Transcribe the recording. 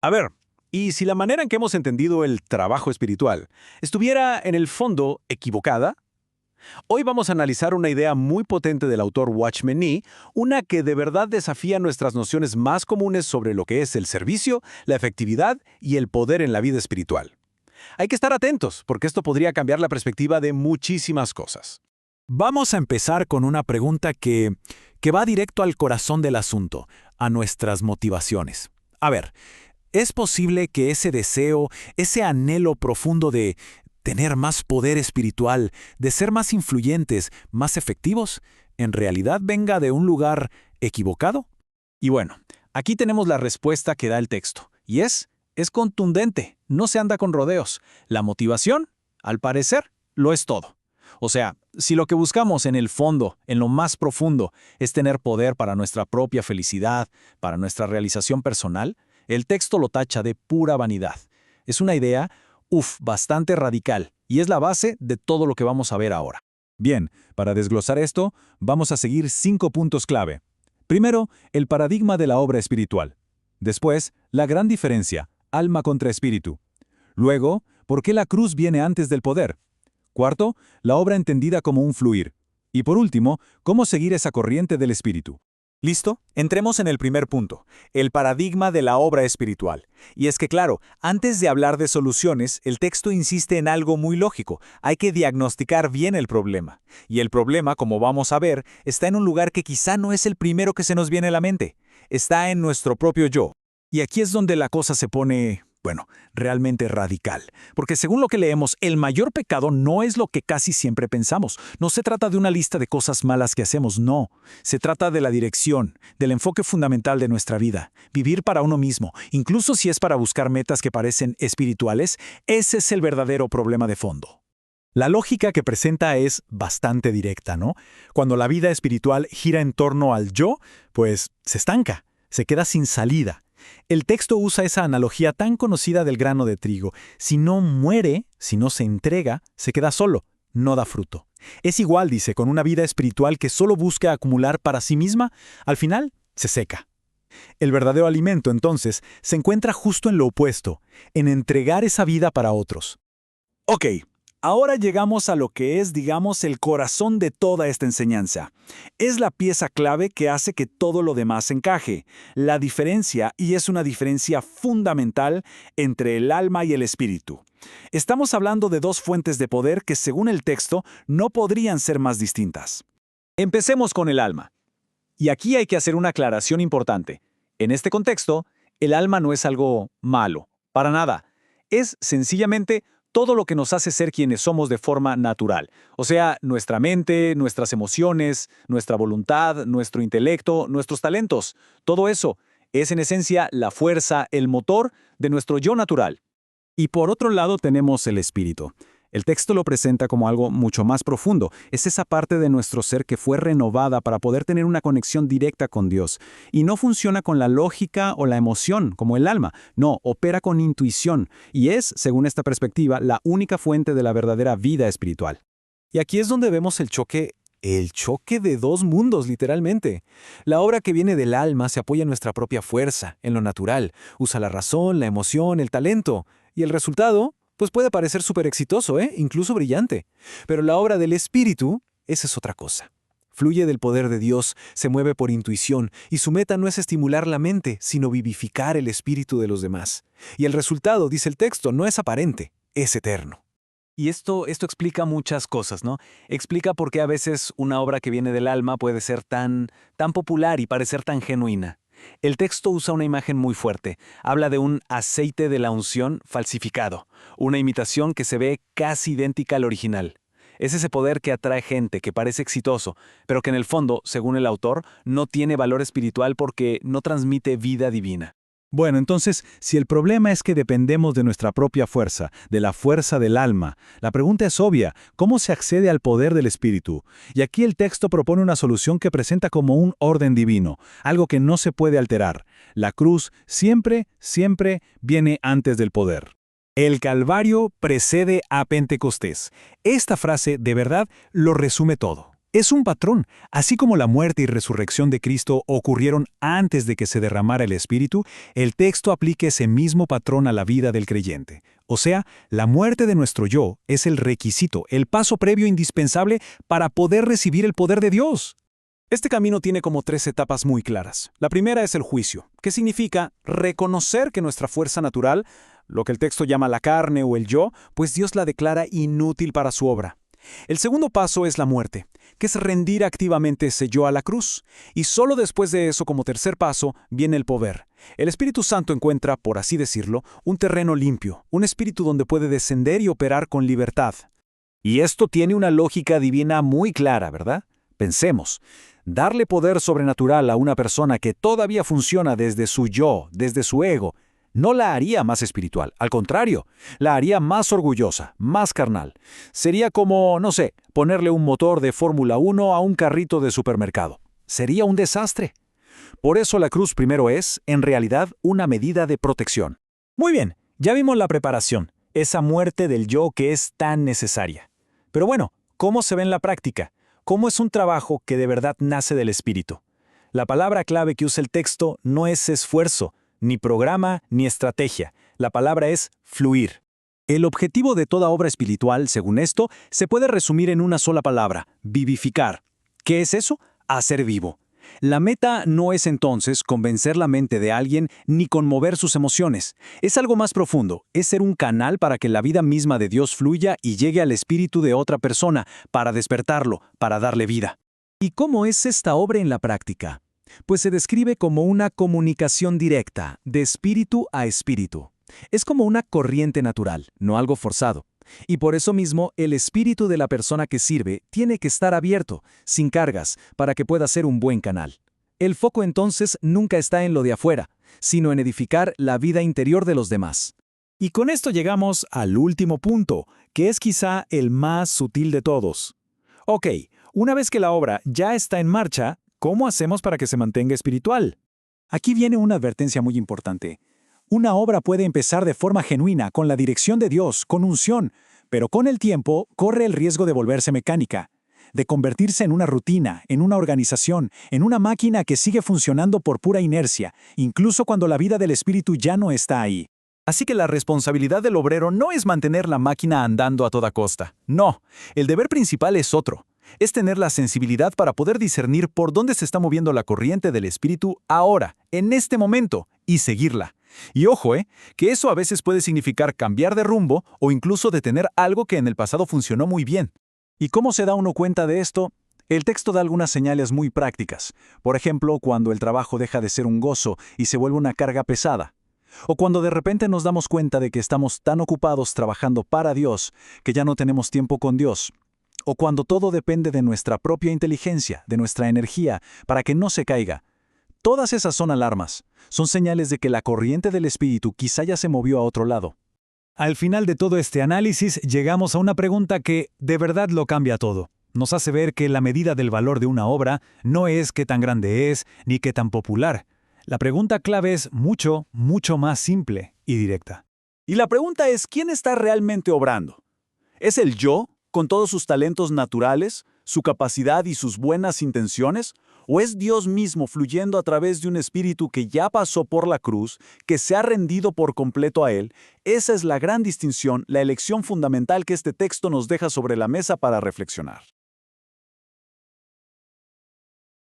A ver, ¿y si la manera en que hemos entendido el trabajo espiritual estuviera en el fondo equivocada? Hoy vamos a analizar una idea muy potente del autor Watchman Nee, una que de verdad desafía nuestras nociones más comunes sobre lo que es el servicio, la efectividad y el poder en la vida espiritual. Hay que estar atentos, porque esto podría cambiar la perspectiva de muchísimas cosas. Vamos a empezar con una pregunta que va directo al corazón del asunto, a nuestras motivaciones. A ver, ¿es posible que ese deseo, ese anhelo profundo de tener más poder espiritual, de ser más influyentes, más efectivos, en realidad venga de un lugar equivocado? Y bueno, aquí tenemos la respuesta que da el texto, y es contundente, no se anda con rodeos. La motivación, al parecer, lo es todo. O sea, si lo que buscamos en el fondo, en lo más profundo, es tener poder para nuestra propia felicidad, para nuestra realización personal, el texto lo tacha de pura vanidad. Es una idea, bastante radical, y es la base de todo lo que vamos a ver ahora. Bien, para desglosar esto, vamos a seguir 5 puntos clave. Primero, el paradigma de la obra espiritual. Después, la gran diferencia, alma contra espíritu. Luego, ¿por qué la cruz viene antes del poder? Cuarto, la obra entendida como un fluir. Y por último, cómo seguir esa corriente del espíritu. ¿Listo? Entremos en el primer punto, el paradigma de la obra espiritual. Y es que claro, antes de hablar de soluciones, el texto insiste en algo muy lógico. Hay que diagnosticar bien el problema. Y el problema, como vamos a ver, está en un lugar que quizá no es el primero que se nos viene a la mente. Está en nuestro propio yo. Y aquí es donde la cosa se pone, realmente radical. Porque según lo que leemos, el mayor pecado no es lo que casi siempre pensamos. No se trata de una lista de cosas malas que hacemos, no. Se trata de la dirección, del enfoque fundamental de nuestra vida. Vivir para uno mismo, incluso si es para buscar metas que parecen espirituales, ese es el verdadero problema de fondo. La lógica que presenta es bastante directa, ¿no? Cuando la vida espiritual gira en torno al yo, pues se estanca, se queda sin salida. El texto usa esa analogía tan conocida del grano de trigo. Si no muere, si no se entrega, se queda solo, no da fruto. Es igual, dice, con una vida espiritual que solo busca acumular para sí misma, al final se seca. El verdadero alimento, entonces, se encuentra justo en lo opuesto, en entregar esa vida para otros. Ok, ahora llegamos a lo que es, digamos, el corazón de toda esta enseñanza. Es la pieza clave que hace que todo lo demás encaje. La diferencia, y es una diferencia fundamental, entre el alma y el espíritu. Estamos hablando de dos fuentes de poder que, según el texto, no podrían ser más distintas. Empecemos con el alma. Y aquí hay que hacer una aclaración importante. En este contexto, el alma no es algo malo, para nada. Es sencillamente todo lo que nos hace ser quienes somos de forma natural. O sea, nuestra mente, nuestras emociones, nuestra voluntad, nuestro intelecto, nuestros talentos. Todo eso es en esencia la fuerza, el motor de nuestro yo natural. Y por otro lado tenemos el espíritu. El texto lo presenta como algo mucho más profundo. Es esa parte de nuestro ser que fue renovada para poder tener una conexión directa con Dios. Y no funciona con la lógica o la emoción, como el alma. No, opera con intuición. Y es, según esta perspectiva, la única fuente de la verdadera vida espiritual. Y aquí es donde vemos el choque de dos mundos, literalmente. La obra que viene del alma se apoya en nuestra propia fuerza, en lo natural. Usa la razón, la emoción, el talento. Y el resultado, pues puede parecer súper exitoso, incluso brillante. Pero la obra del espíritu, esa es otra cosa. Fluye del poder de Dios, se mueve por intuición, y su meta no es estimular la mente, sino vivificar el espíritu de los demás. Y el resultado, dice el texto, no es aparente, es eterno. Y esto explica muchas cosas, ¿no? Explica por qué a veces una obra que viene del alma puede ser tan popular y parecer tan genuina. El texto usa una imagen muy fuerte. Habla de un aceite de la unción falsificado, una imitación que se ve casi idéntica al original. Es ese poder que atrae gente, que parece exitoso, pero que en el fondo, según el autor, no tiene valor espiritual porque no transmite vida divina. Bueno, entonces, si el problema es que dependemos de nuestra propia fuerza, de la fuerza del alma, la pregunta es obvia: ¿cómo se accede al poder del espíritu? Y aquí el texto propone una solución que presenta como un orden divino, algo que no se puede alterar. La cruz siempre viene antes del poder. El Calvario precede a Pentecostés. Esta frase, de verdad, lo resume todo. Es un patrón. Así como la muerte y resurrección de Cristo ocurrieron antes de que se derramara el Espíritu, el texto aplica ese mismo patrón a la vida del creyente. O sea, la muerte de nuestro yo es el requisito, el paso previo indispensable para poder recibir el poder de Dios. Este camino tiene como 3 etapas muy claras. La primera es el juicio, que significa reconocer que nuestra fuerza natural, lo que el texto llama la carne o el yo, pues Dios la declara inútil para su obra. El segundo paso es la muerte, que es rendir activamente ese yo a la cruz. Y solo después de eso, como tercer paso, viene el poder. El Espíritu Santo encuentra, por así decirlo, un terreno limpio, un espíritu donde puede descender y operar con libertad. Y esto tiene una lógica divina muy clara, ¿verdad? Pensemos, darle poder sobrenatural a una persona que todavía funciona desde su yo, desde su ego, no la haría más espiritual, al contrario, la haría más orgullosa, más carnal. Sería como, no sé, ponerle un motor de Fórmula 1 a un carrito de supermercado. Sería un desastre. Por eso la cruz primero es, en realidad, una medida de protección. Muy bien, ya vimos la preparación, esa muerte del yo que es tan necesaria. Pero bueno, ¿cómo se ve en la práctica? ¿Cómo es un trabajo que de verdad nace del Espíritu? La palabra clave que usa el texto no es esfuerzo, ni programa, ni estrategia. La palabra es fluir. El objetivo de toda obra espiritual, según esto, se puede resumir en una sola palabra: vivificar. ¿Qué es eso? Hacer vivo. La meta no es entonces convencer la mente de alguien ni conmover sus emociones. Es algo más profundo, es ser un canal para que la vida misma de Dios fluya y llegue al espíritu de otra persona, para despertarlo, para darle vida. ¿Y cómo es esta obra en la práctica? Pues se describe como una comunicación directa, de espíritu a espíritu. Es como una corriente natural, no algo forzado. Y por eso mismo, el espíritu de la persona que sirve tiene que estar abierto, sin cargas, para que pueda ser un buen canal. El foco entonces nunca está en lo de afuera, sino en edificar la vida interior de los demás. Y con esto llegamos al último punto, que es quizá el más sutil de todos. Ok, una vez que la obra ya está en marcha, ¿cómo hacemos para que se mantenga espiritual? Aquí viene una advertencia muy importante. Una obra puede empezar de forma genuina, con la dirección de Dios, con unción, pero con el tiempo corre el riesgo de volverse mecánica, de convertirse en una rutina, en una organización, en una máquina que sigue funcionando por pura inercia, incluso cuando la vida del espíritu ya no está ahí. Así que la responsabilidad del obrero no es mantener la máquina andando a toda costa. No, el deber principal es otro. Es tener la sensibilidad para poder discernir por dónde se está moviendo la corriente del espíritu ahora, en este momento, y seguirla. Y ojo, que eso a veces puede significar cambiar de rumbo o incluso detener algo que en el pasado funcionó muy bien. ¿Y cómo se da uno cuenta de esto? El texto da algunas señales muy prácticas. Por ejemplo, cuando el trabajo deja de ser un gozo y se vuelve una carga pesada. O cuando de repente nos damos cuenta de que estamos tan ocupados trabajando para Dios que ya no tenemos tiempo con Dios. O cuando todo depende de nuestra propia inteligencia, de nuestra energía, para que no se caiga. Todas esas son alarmas. Son señales de que la corriente del espíritu quizá ya se movió a otro lado. Al final de todo este análisis, llegamos a una pregunta que de verdad lo cambia todo. Nos hace ver que la medida del valor de una obra no es qué tan grande es, ni qué tan popular. La pregunta clave es mucho, mucho más simple y directa. Y la pregunta es, ¿quién está realmente obrando? ¿Es el yo, con todos sus talentos naturales, su capacidad y sus buenas intenciones? ¿O es Dios mismo fluyendo a través de un espíritu que ya pasó por la cruz, que se ha rendido por completo a Él? Esa es la gran distinción, la elección fundamental que este texto nos deja sobre la mesa para reflexionar.